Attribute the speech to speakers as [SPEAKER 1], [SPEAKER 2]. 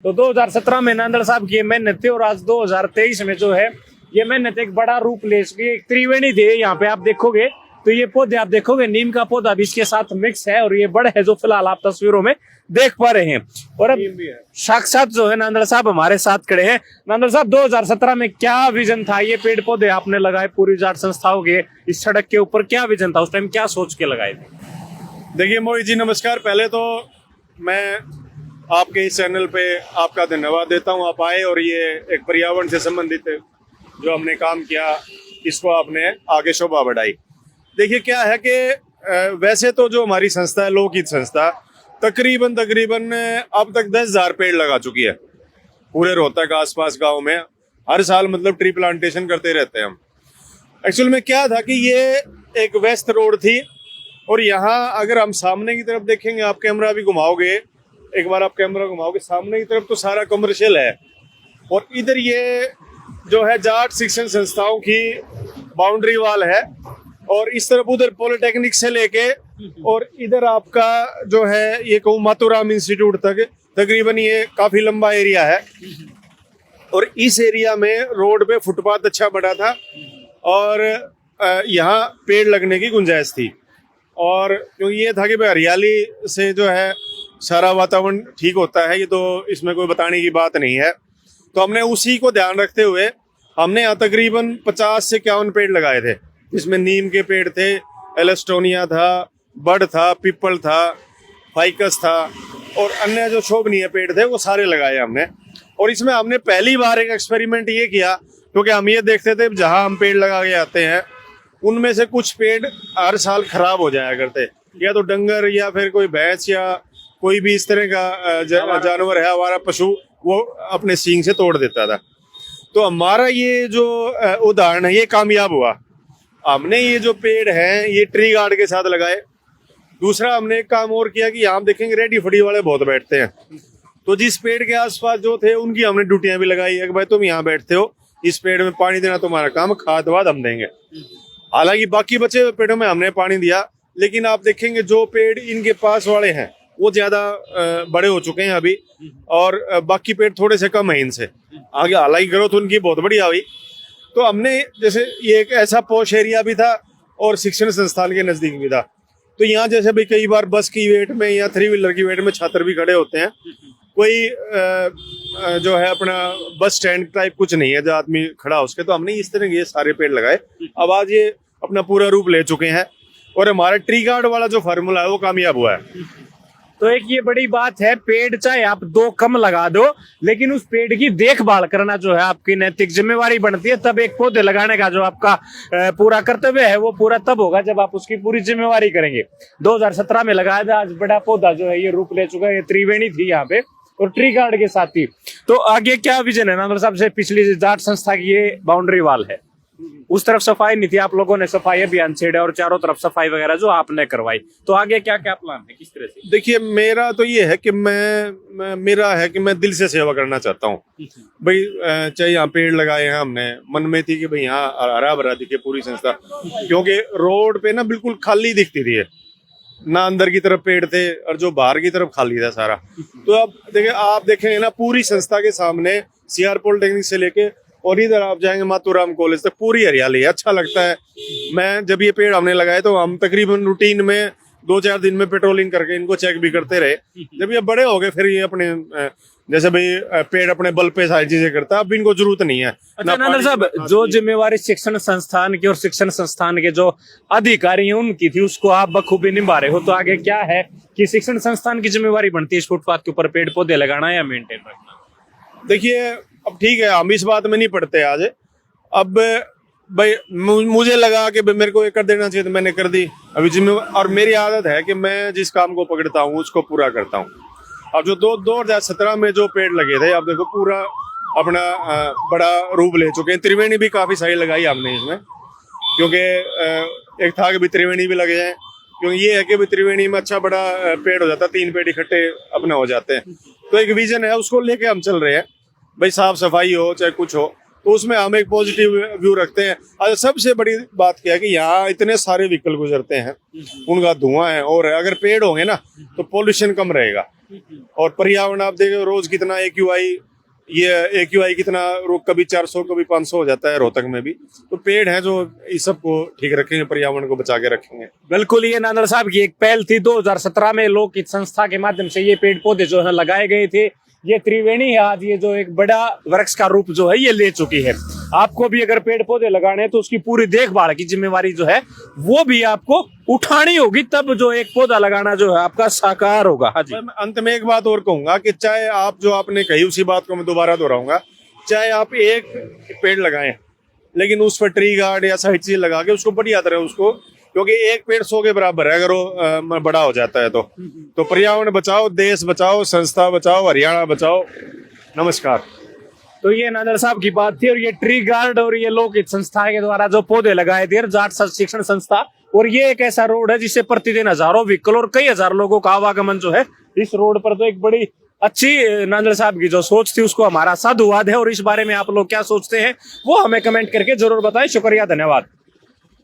[SPEAKER 1] तो 2017 में नांदड़ साहब की ये मेहनत थी और आज 2023 में जो है ये मेहनत एक बड़ा रूप ले चुकी है। एक त्रिवेणी थी, यहाँ पे आप देखोगे तो ये पौधे आप देखोगे नीम का पौधा भी इसके साथ मिक्स है और ये बड़ है जो फिलहाल आप तस्वीरों में देख पा रहे हैं। और अब साक्षात जो है नांदड़ साहब हमारे साथ खड़े हैं। नांदड़ साहब 2017 में क्या विजन था? ये पेड़ पौधे आपने लगाए पूरी जाट संस्थाओं के इस सड़क के ऊपर, क्या विजन था उस टाइम, क्या सोच के लगाए थे?
[SPEAKER 2] देखिए मोहित जी नमस्कार। पहले तो मैं आपके इस चैनल पे आपका धन्यवाद देता हूँ। आप आए और ये एक पर्यावरण से संबंधित जो हमने काम किया इसको आपने आगे शोभा बढ़ाई। देखिए क्या है कि वैसे तो जो हमारी संस्था है लोकहित संस्था तकरीबन अब तक 10,000 पेड़ लगा चुकी है पूरे रोहतक आसपास गांव में। हर साल मतलब ट्री प्लांटेशन करते रहते हैं हम। एक्चुअल में क्या था कि ये एक वेस्ट रोड थी और यहाँ अगर हम सामने की तरफ देखेंगे, आप कैमरा भी घुमाओगे, एक बार आप कैमरा घुमाओगे सामने की तरफ तो सारा कमर्शियल है और इधर ये जो है जाट शिक्षण संस्थाओं की बाउंड्री वाल है और इस तरफ उधर पॉलिटेक्निक से लेके और इधर आपका जो है ये कहूँ मातूराम इंस्टीट्यूट तक तकरीबन ये काफी लंबा एरिया है। और इस एरिया में रोड पे फुटपाथ अच्छा बना था और यहाँ पेड़ लगने की गुंजाइश थी। और क्योंकि ये था कि भाई हरियाली से जो है सारा वातावरण ठीक होता है, ये तो इसमें कोई बताने की बात नहीं है। तो हमने उसी को ध्यान रखते हुए हमने यहाँ तकरीबन 50 से 51 पेड़ लगाए थे। इसमें नीम के पेड़ थे, एलेस्टोनिया था, बड़ था, पीपल था, फाइकस था और अन्य जो शोभनीय पेड़ थे वो सारे लगाए हमने। और इसमें हमने पहली बार एक एक्सपेरिमेंट ये किया क्योंकि हम ये देखते थे जहाँ हम पेड़ लगा के आते हैं उनमें से कुछ पेड़ हर साल खराब हो जाया करते, या तो डंगर या फिर कोई भैंस या कोई भी इस तरह का जानवर है हमारा पशु वो अपने सींग से तोड़ देता था। तो हमारा ये जो उदाहरण है ये कामयाब हुआ। हमने ये जो पेड़ हैं ये ट्री गार्ड के साथ लगाए। दूसरा हमने एक काम और किया कि यहाँ देखेंगे रेडी फड़ी वाले बहुत बैठते हैं, तो जिस पेड़ के आसपास जो थे उनकी हमने ड्यूटियां भी लगाई है कि भाई तुम यहाँ बैठते हो, इस पेड़ में पानी देना तुम्हारा काम, खाद वाद हम देंगे। हालांकि बाकी बचे हुए पेड़ों में हमने पानी दिया, लेकिन आप देखेंगे जो पेड़ इनके पास वाले हैं वो ज्यादा बड़े हो चुके हैं अभी और बाकी पेड़ थोड़े से कम है इनसे। आगे हालांकि ग्रोथ उनकी बहुत बढ़िया हुई। तो हमने जैसे ये एक ऐसा पॉश एरिया भी था और शिक्षण संस्थान के नजदीक भी था, तो यहाँ जैसे भी कई बार बस की वेट में या 3 व्हीलर की वेट में छात्र भी खड़े होते हैं, कोई जो है अपना बस स्टैंड टाइप कुछ नहीं है जहाँ आदमी खड़ा हो उसके, तो हमने इस तरह के ये सारे पेड़ लगाए। अब आज ये अपना पूरा रूप ले चुके हैं और हमारा ट्री गार्ड वाला जो फार्मूला है वो कामयाब हुआ है।
[SPEAKER 1] तो एक ये बड़ी बात है, पेड़ चाहे आप 2 कम लगा दो लेकिन उस पेड़ की देखभाल करना जो है आपकी नैतिक जिम्मेवारी बनती है। तब एक पौधे लगाने का जो आपका पूरा कर्तव्य है वो पूरा तब होगा जब आप उसकी पूरी जिम्मेवारी करेंगे। 2017 में लगाया था, आज बड़ा पौधा जो है ये रूप ले चुका है। ये त्रिवेणी थी यहाँ पे और ट्री गार्ड के साथ ही। तो आगे क्या विजन है नांदड़ साहब से? पिछली जाट संस्था की ये बाउंड्री वाल है, उस तरफ सफाई नहीं थी, आप लोगों ने सफाई अभियान छेड़ा और चारों तरफ सफाई वगैरह जो आपने करवाई। तो आगे क्या क्या प्लान है, किस तरह से?
[SPEAKER 2] देखिए मेरा तो ये है कि मैं दिल से सेवा करना चाहता हूँ भाई। चाहे यहाँ पेड़ लगाए हैं हमने, मन में थी कि भाई यहाँ हरा भरा दिखे पूरी संस्था, क्योंकि रोड पे ना बिल्कुल खाली दिखती थी, ना अंदर की तरफ पेड़ थे और जो बाहर की तरफ खाली था सारा। तो अब देखिए आप देखेंगे ना पूरी संस्था के सामने CR पॉलिटेक्निक से लेके और इधर आप जाएंगे मातूराम कॉलेज तक पूरी हरियाली है, अच्छा लगता है। मैं जब ये पेड़ हमने लगाए तो हम तकरीबन रूटीन में 2-4 दिन में पेट्रोलिंग करके इनको चेक भी करते रहे। जब ये बड़े हो गए फिर ये अपने जैसे भाई पेड़ अपने बल पे सारी चीजें करता है, अब इनको जरूरत नहीं है।
[SPEAKER 1] अच्छा नांदड़ साहब, जो जिम्मेवारी शिक्षण संस्थान की और शिक्षण संस्थान के जो अधिकारी हैं उनकी थी उसको आप बखूबी निभा रहे हो, तो आगे क्या है कि शिक्षण संस्थान की जिम्मेवारी बनती है इस फुटपाथ के ऊपर पेड़ पौधे लगाना या मेंटेन रखना?
[SPEAKER 2] देखिए अब ठीक है, हम इस बात में नहीं पड़ते आज। अब भाई मुझे लगा कि मेरे को ये कर देना चाहिए तो मैंने कर दी अभी जिम्मेवार। और मेरी आदत है कि मैं जिस काम को पकड़ता हूँ उसको पूरा करता हूँ। अब जो 2017 में जो पेड़ लगे थे अब देखो पूरा अपना बड़ा रूप ले चुके हैं। त्रिवेणी भी काफी सारी लगाई हमने इसमें, क्योंकि एक था कि भी त्रिवेणी भी लगे हैं, क्योंकि ये है कि त्रिवेणी में अच्छा बड़ा पेड़ हो जाता है, 3 पेड़ इकट्ठे अपने हो जाते हैं। तो एक विजन है उसको लेके हम चल रहे हैं भाई, साफ सफाई हो चाहे कुछ हो। तो उसमें हम एक पॉजिटिव व्यू रखते हैं। और सबसे बड़ी बात क्या है कि यहाँ इतने सारे व्हीकल गुजरते हैं, उनका धुआं है, और अगर पेड़ होंगे ना तो पोल्यूशन कम रहेगा। और पर्यावरण आप देखो रोज कितना AQI कितना कभी 400 कभी 500 हो जाता है रोहतक में भी। तो पेड़ है जो इस सबको ठीक रखेंगे, पर्यावरण को बचा के रखेंगे।
[SPEAKER 1] बिल्कुल, ये नांदल साहब की एक पहल थी। 2017 में लोकहित संस्था के माध्यम से ये पेड़ पौधे जो है लगाए गए थे। ये त्रिवेणी है आज ये जो एक बड़ा वृक्ष का रूप जो है ये ले चुकी है। आपको भी अगर पेड़ पौधे लगाने हैं तो उसकी पूरी देखभाल की जिम्मेवारी जो है वो भी आपको उठानी होगी, तब जो एक पौधा लगाना जो है आपका साकार होगा। हाँ जी।
[SPEAKER 2] मैं अंत में एक बात और कहूंगा कि चाहे आप जो आपने कही उसी बात को मैं दोबारा दोहराऊंगा, चाहे आप एक पेड़ लगाएं लेकिन उस पर ट्री गार्ड या साइड चीज लगा के उसको बढ़िया तरह उसको, क्योंकि एक पेड़ 100 के बराबर है अगर वो बड़ा हो जाता है तो पर्यावरण बचाओ, देश बचाओ, संस्था बचाओ, हरियाणा बचाओ। नमस्कार।
[SPEAKER 1] तो ये नादर साहब की बात थी। और ये ट्री गार्ड और ये लोकहित संस्था के द्वारा जो पौधे लगाए थे, जाट शिक्षण संस्था। और ये एक ऐसा रोड है जिससे प्रतिदिन हजारों व्हीकल और कई हजार लोगों का आवागमन जो है इस रोड पर। तो एक बड़ी अच्छी नांदल साहब की जो सोच थी उसको हमारा साधुवाद है। और इस बारे में आप लोग क्या सोचते हैं वो हमें कमेंट करके जरूर बताएं। शुक्रिया, धन्यवाद।